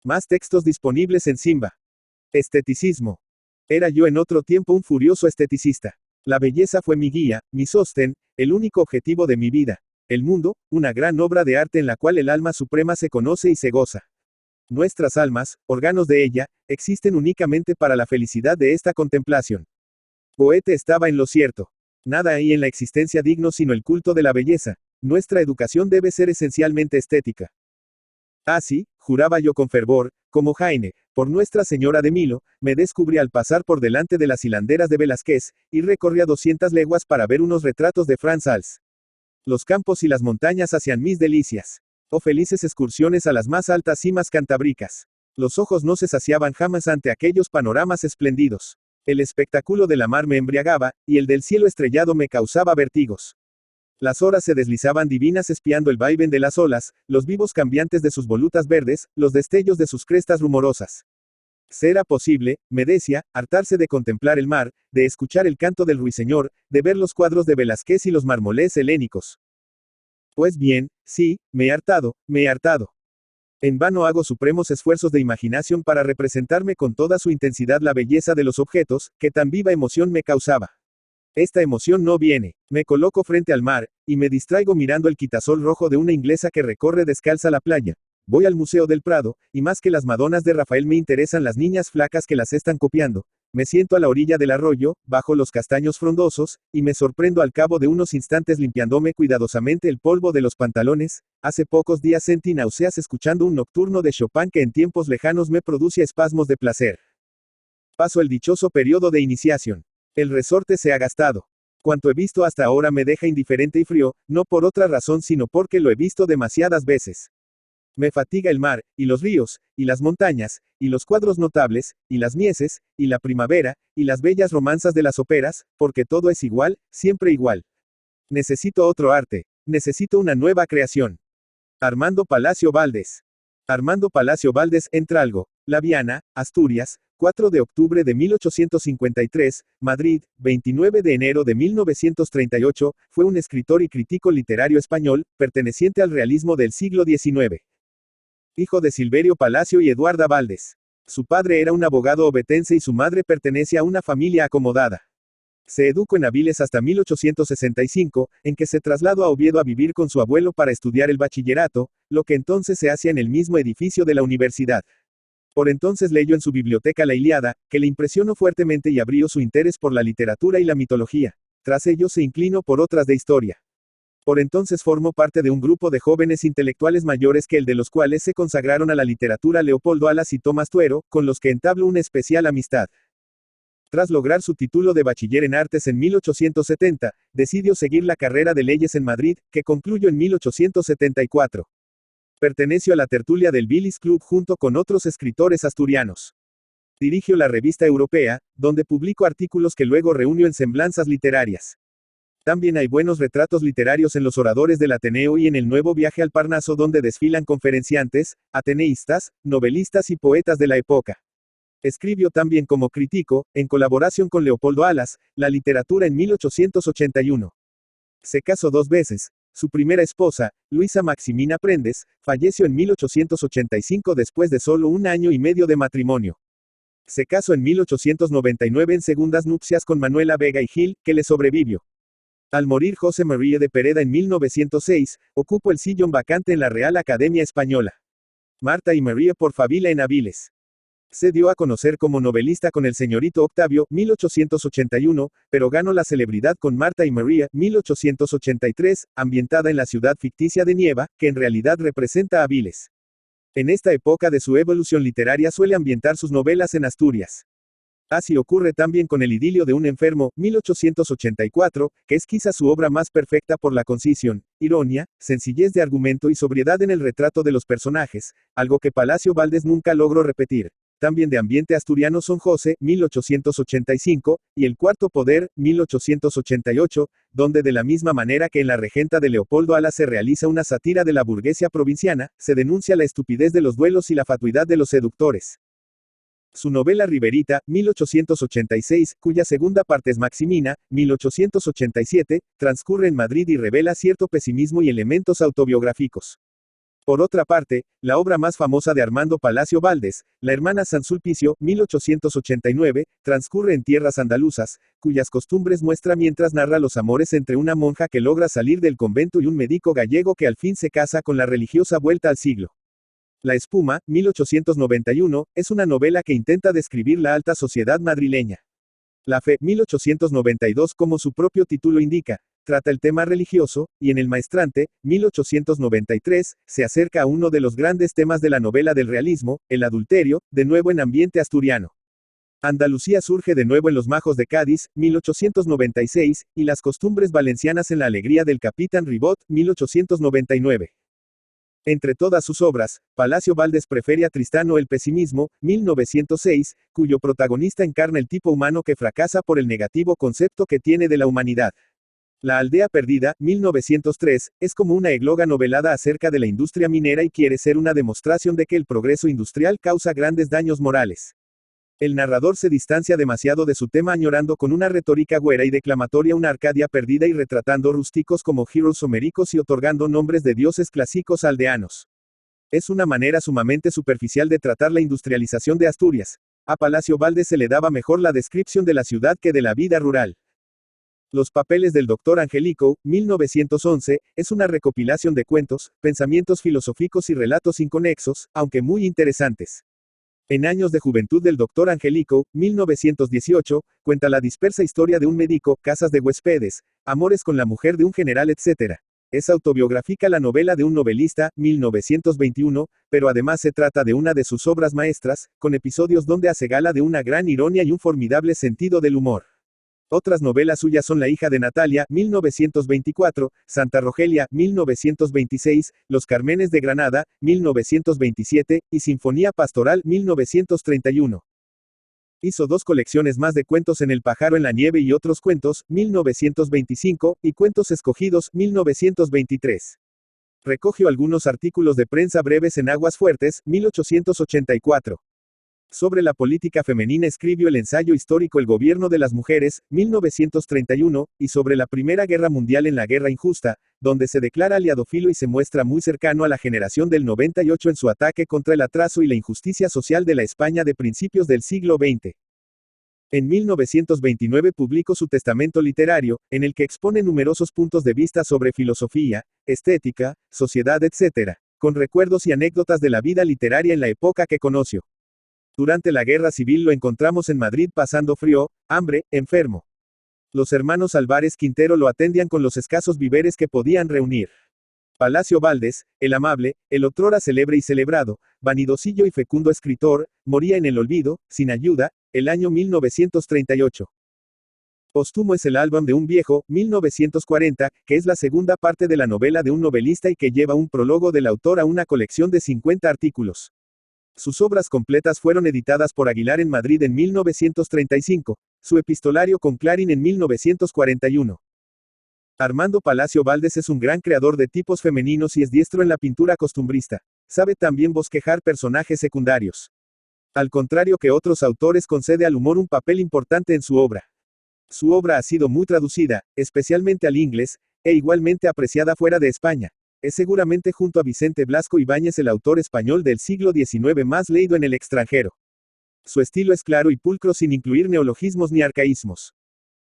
Más textos disponibles en Simba. Esteticismo. Era yo en otro tiempo un furioso esteticista. La belleza fue mi guía, mi sostén, el único objetivo de mi vida. El mundo, una gran obra de arte en la cual el alma suprema se conoce y se goza. Nuestras almas, órganos de ella, existen únicamente para la felicidad de esta contemplación. Goethe estaba en lo cierto. Nada hay en la existencia digno sino el culto de la belleza. Nuestra educación debe ser esencialmente estética. Así, juraba yo con fervor, como Heine, por Nuestra Señora de Milo, me descubrí al pasar por delante de las hilanderas de Velázquez, y recorría 200 leguas para ver unos retratos de Franz Hals. Los campos y las montañas hacían mis delicias. Oh felices excursiones a las más altas cimas cantábricas. Los ojos no se saciaban jamás ante aquellos panoramas espléndidos. El espectáculo de la mar me embriagaba, y el del cielo estrellado me causaba vértigos. Las horas se deslizaban divinas espiando el vaivén de las olas, los vivos cambiantes de sus volutas verdes, los destellos de sus crestas rumorosas. ¿Será posible, me decía, hartarse de contemplar el mar, de escuchar el canto del ruiseñor, de ver los cuadros de Velázquez y los mármoles helénicos? Pues bien, sí, me he hartado, me he hartado. En vano hago supremos esfuerzos de imaginación para representarme con toda su intensidad la belleza de los objetos, que tan viva emoción me causaba. Esta emoción no viene. Me coloco frente al mar, y me distraigo mirando el quitasol rojo de una inglesa que recorre descalza la playa. Voy al Museo del Prado, y más que las Madonas de Rafael me interesan las niñas flacas que las están copiando. Me siento a la orilla del arroyo, bajo los castaños frondosos, y me sorprendo al cabo de unos instantes limpiándome cuidadosamente el polvo de los pantalones. Hace pocos días sentí náuseas escuchando un nocturno de Chopin que en tiempos lejanos me produce espasmos de placer. Paso el dichoso periodo de iniciación. El resorte se ha gastado. Cuanto he visto hasta ahora me deja indiferente y frío, no por otra razón sino porque lo he visto demasiadas veces. Me fatiga el mar, y los ríos, y las montañas, y los cuadros notables, y las mieses, y la primavera, y las bellas romanzas de las óperas, porque todo es igual, siempre igual. Necesito otro arte. Necesito una nueva creación. Armando Palacio Valdés. Armando Palacio Valdés Entralgo, La Viana, Asturias, 4 de octubre de 1853, Madrid, 29 de enero de 1938, fue un escritor y crítico literario español, perteneciente al realismo del siglo XIX. Hijo de Silverio Palacio y Eduarda Valdés. Su padre era un abogado ovetense y su madre pertenece a una familia acomodada. Se educó en Avilés hasta 1865, en que se trasladó a Oviedo a vivir con su abuelo para estudiar el bachillerato, lo que entonces se hacía en el mismo edificio de la universidad. Por entonces leyó en su biblioteca la Ilíada, que le impresionó fuertemente y abrió su interés por la literatura y la mitología. Tras ello se inclinó por otras de historia. Por entonces formó parte de un grupo de jóvenes intelectuales mayores que él, de los cuales se consagraron a la literatura Leopoldo Alas y Tomás Tuero, con los que entabló una especial amistad. Tras lograr su título de bachiller en artes en 1870, decidió seguir la carrera de leyes en Madrid, que concluyó en 1874. Perteneció a la tertulia del Billis Club junto con otros escritores asturianos. Dirigió la Revista Europea, donde publicó artículos que luego reunió en Semblanzas Literarias. También hay buenos retratos literarios en los oradores del Ateneo y en el Nuevo Viaje al Parnaso, donde desfilan conferenciantes, ateneístas, novelistas y poetas de la época. Escribió también como crítico, en colaboración con Leopoldo Alas, la literatura en 1881. Se casó 2 veces. Su primera esposa, Luisa Maximina Prendes, falleció en 1885 después de solo 1 año y medio de matrimonio. Se casó en 1899 en segundas nupcias con Manuela Vega y Gil, que le sobrevivió. Al morir José María de Pereda en 1906, ocupó el sillón vacante en la Real Academia Española. Marta y María por Fabila en Avilés. Se dio a conocer como novelista con El señorito Octavio, 1881, pero ganó la celebridad con Marta y María, 1883, ambientada en la ciudad ficticia de Nieva, que en realidad representa Avilés. En esta época de su evolución literaria suele ambientar sus novelas en Asturias. Así ocurre también con El idilio de un enfermo, 1884, que es quizá su obra más perfecta por la concisión, ironía, sencillez de argumento y sobriedad en el retrato de los personajes, algo que Palacio Valdés nunca logró repetir. También de ambiente asturiano son José, 1885, y El cuarto poder, 1888, donde de la misma manera que en La regenta de Leopoldo Alas se realiza una sátira de la burguesía provinciana, se denuncia la estupidez de los duelos y la fatuidad de los seductores. Su novela Riberita, 1886, cuya segunda parte es Maximina, 1887, transcurre en Madrid y revela cierto pesimismo y elementos autobiográficos. Por otra parte, la obra más famosa de Armando Palacio Valdés, La hermana San Sulpicio, 1889, transcurre en tierras andaluzas, cuyas costumbres muestra mientras narra los amores entre una monja que logra salir del convento y un médico gallego que al fin se casa con la religiosa vuelta al siglo. La espuma, 1891, es una novela que intenta describir la alta sociedad madrileña. La fe, 1892, como su propio título indica, trata el tema religioso, y en El maestrante, 1893, se acerca a uno de los grandes temas de la novela del realismo, el adulterio, de nuevo en ambiente asturiano. Andalucía surge de nuevo en los majos de Cádiz, 1896, y las costumbres valencianas en la alegría del capitán Ribot, 1899. Entre todas sus obras, Palacio Valdés prefiere a Tristán o el pesimismo, 1906, cuyo protagonista encarna el tipo humano que fracasa por el negativo concepto que tiene de la humanidad. La aldea perdida, 1903, es como una égloga novelada acerca de la industria minera y quiere ser una demostración de que el progreso industrial causa grandes daños morales. El narrador se distancia demasiado de su tema añorando con una retórica güera y declamatoria una Arcadia perdida y retratando rústicos como heroes homéricos y otorgando nombres de dioses clásicos aldeanos. Es una manera sumamente superficial de tratar la industrialización de Asturias. A Palacio Valdés se le daba mejor la descripción de la ciudad que de la vida rural. Los papeles del Dr. Angelico, 1911, es una recopilación de cuentos, pensamientos filosóficos y relatos inconexos, aunque muy interesantes. En Años de Juventud del Dr. Angelico, 1918, cuenta la dispersa historia de un médico, casas de huéspedes, amores con la mujer de un general, etc. Es autobiográfica la novela de un novelista, 1921, pero además se trata de una de sus obras maestras, con episodios donde hace gala de una gran ironía y un formidable sentido del humor. Otras novelas suyas son La hija de Natalia, 1924, Santa Rogelia, 1926, Los Cármenes de Granada, 1927, y Sinfonía Pastoral, 1931. Hizo 2 colecciones más de cuentos en El pájaro en la nieve y otros cuentos, 1925, y Cuentos escogidos, 1923. Recogió algunos artículos de prensa breves en Aguas Fuertes, 1884. Sobre la política femenina escribió el ensayo histórico El gobierno de las mujeres, 1931, y sobre la Primera Guerra Mundial en La guerra injusta, donde se declara aliadófilo y se muestra muy cercano a la generación del 98 en su ataque contra el atraso y la injusticia social de la España de principios del siglo XX. En 1929 publicó su testamento literario, en el que expone numerosos puntos de vista sobre filosofía, estética, sociedad, etc., con recuerdos y anécdotas de la vida literaria en la época que conoció. Durante la Guerra Civil lo encontramos en Madrid pasando frío, hambre, enfermo. Los hermanos Álvarez Quintero lo atendían con los escasos víveres que podían reunir. Palacio Valdés, el amable, el otrora célebre y celebrado, vanidosillo y fecundo escritor, moría en el olvido, sin ayuda, el año 1938. Póstumo es el álbum de un viejo, 1940, que es la segunda parte de la novela de un novelista y que lleva un prólogo del autor a una colección de 50 artículos. Sus obras completas fueron editadas por Aguilar en Madrid en 1935, su epistolario con Clarín en 1941. Armando Palacio Valdés es un gran creador de tipos femeninos y es diestro en la pintura costumbrista. Sabe también bosquejar personajes secundarios. Al contrario que otros autores, concede al humor un papel importante en su obra. Su obra ha sido muy traducida, especialmente al inglés, e igualmente apreciada fuera de España. Es seguramente junto a Vicente Blasco Ibáñez el autor español del siglo XIX más leído en el extranjero. Su estilo es claro y pulcro sin incluir neologismos ni arcaísmos.